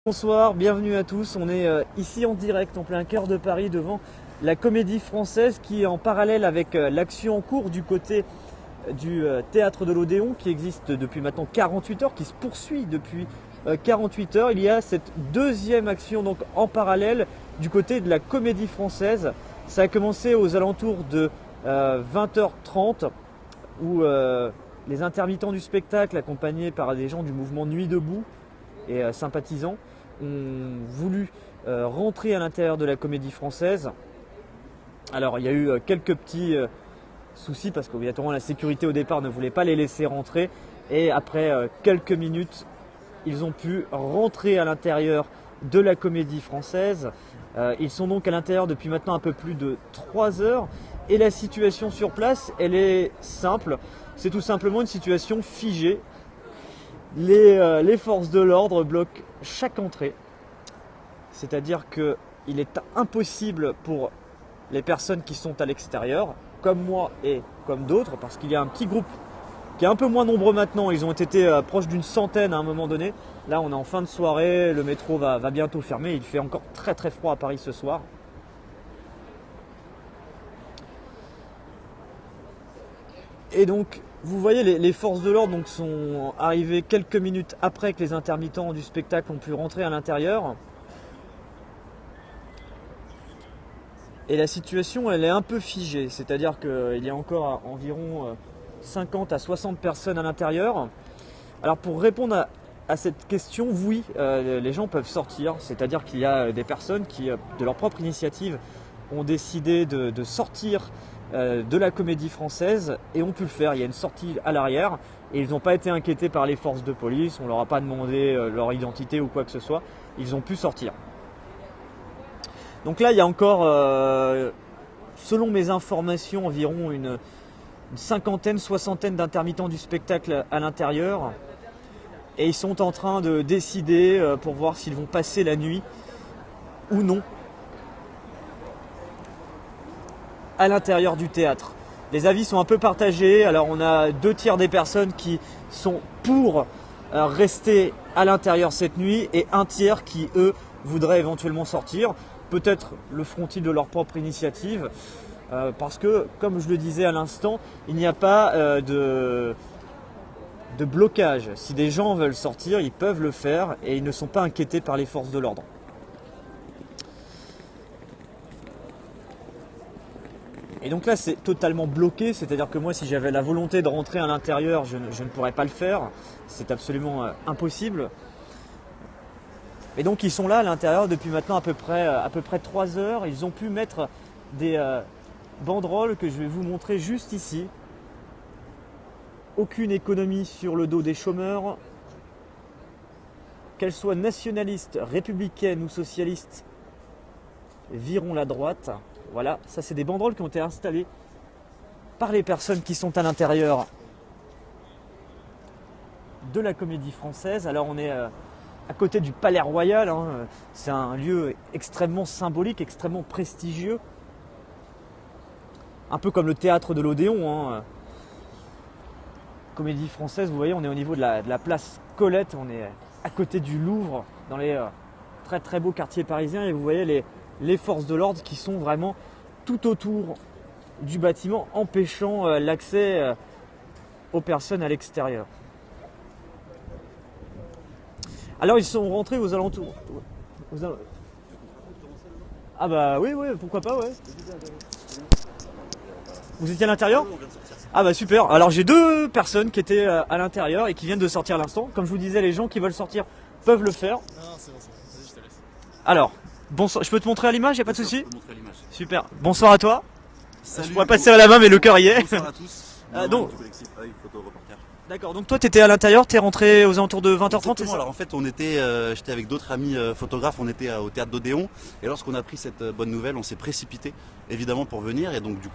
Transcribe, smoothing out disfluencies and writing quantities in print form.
Bonsoir, bienvenue à tous. On est ici en direct en plein cœur de Paris devant la Comédie Française qui est en parallèle avec l'action en cours du côté du théâtre de l'Odéon qui existe depuis maintenant 48 heures, qui se poursuit depuis 48 heures. Il y a cette deuxième action donc en parallèle du côté de la Comédie Française. Ça a commencé aux alentours de 20h30 où les intermittents du spectacle accompagnés par des gens du mouvement Nuit debout et sympathisants ont voulu rentrer à l'intérieur de la Comédie Française. Alors il y a eu quelques petits soucis parce qu'obligatoirement la sécurité au départ ne voulait pas les laisser rentrer et après quelques minutes ils ont pu rentrer à l'intérieur de la Comédie Française. Ils sont donc à l'intérieur depuis maintenant un peu plus de 3 heures et la situation sur place elle est simple, c'est tout simplement une situation figée. Les forces de l'ordre bloquent chaque entrée, c'est-à-dire qu'il est impossible pour les personnes qui sont à l'extérieur, comme moi et comme d'autres, parce qu'il y a un petit groupe qui est un peu moins nombreux maintenant, ils ont été proches d'une centaine à un moment donné. Là on est en fin de soirée, le métro va bientôt fermer, il fait encore très très froid à Paris ce soir. Et donc vous voyez les forces de l'ordre donc sont arrivées quelques minutes après que les intermittents du spectacle ont pu rentrer à l'intérieur. Et la situation elle est un peu figée, c'est-à-dire qu'il y a encore environ 50 à 60 personnes à l'intérieur. Alors pour répondre à cette question, oui, les gens peuvent sortir, c'est-à-dire qu'il y a des personnes qui, de leur propre initiative, ont décidé de sortir de la Comédie Française et ont pu le faire. Il y a une sortie à l'arrière et ils n'ont pas été inquiétés par les forces de police, on leur a pas demandé leur identité ou quoi que ce soit, ils ont pu sortir. Donc là il y a encore, selon mes informations, environ une cinquantaine, soixantaine d'intermittents du spectacle à l'intérieur et ils sont en train de décider pour voir s'ils vont passer la nuit ou non à l'intérieur du théâtre. Les avis sont un peu partagés, alors on a 2/3 des personnes qui sont pour rester à l'intérieur cette nuit et 1/3 qui eux voudraient éventuellement sortir. Peut-être le feront-ils de leur propre initiative parce que comme je le disais à l'instant, il n'y a pas de blocage. Si des gens veulent sortir, ils peuvent le faire et ils ne sont pas inquiétés par les forces de l'ordre. Et donc là c'est totalement bloqué, c'est-à-dire que moi si j'avais la volonté de rentrer à l'intérieur, je ne pourrais pas le faire, c'est absolument impossible. Et donc ils sont là à l'intérieur depuis maintenant à peu près 3 heures, ils ont pu mettre des banderoles que je vais vous montrer juste ici. Aucune économie sur le dos des chômeurs, qu'elles soient nationalistes, républicaines ou socialistes, virons la droite. Voilà, ça c'est des banderoles qui ont été installées par les personnes qui sont à l'intérieur de la Comédie Française. Alors on est à côté du Palais Royal, hein. C'est un lieu extrêmement symbolique, extrêmement prestigieux. Un peu comme le théâtre de l'Odéon, hein. Comédie Française, vous voyez, on est au niveau de la place Colette, on est à côté du Louvre, dans les très très beaux quartiers parisiens, et vous voyez les forces de l'ordre qui sont vraiment tout autour du bâtiment, empêchant l'accès aux personnes à l'extérieur. Alors ils sont rentrés aux alentours. Ah bah oui, pourquoi pas, ouais. Vous étiez à l'intérieur ? Ah bah super, alors j'ai 2 personnes qui étaient à l'intérieur et qui viennent de sortir à l'instant. Comme je vous disais, les gens qui veulent sortir peuvent le faire. Non, c'est bon, vas-y, je te laisse. Alors, bonsoir, je peux te montrer à l'image, il n'y a pas de souci ? Je peux montrer l'image. Super, bonsoir à toi. Salut, Je pourrais passer à la main mais le cœur y est. Bonsoir à tous. Donc, Du collectif Œil Photo Reporter. D'accord, donc toi tu étais à l'intérieur, tu es rentré aux alentours de 20h30, c'est Exactement, ça ? alors en fait j'étais avec d'autres amis photographes, on était au théâtre d'Odéon et lorsqu'on a pris cette bonne nouvelle on s'est précipité évidemment pour venir et donc du coup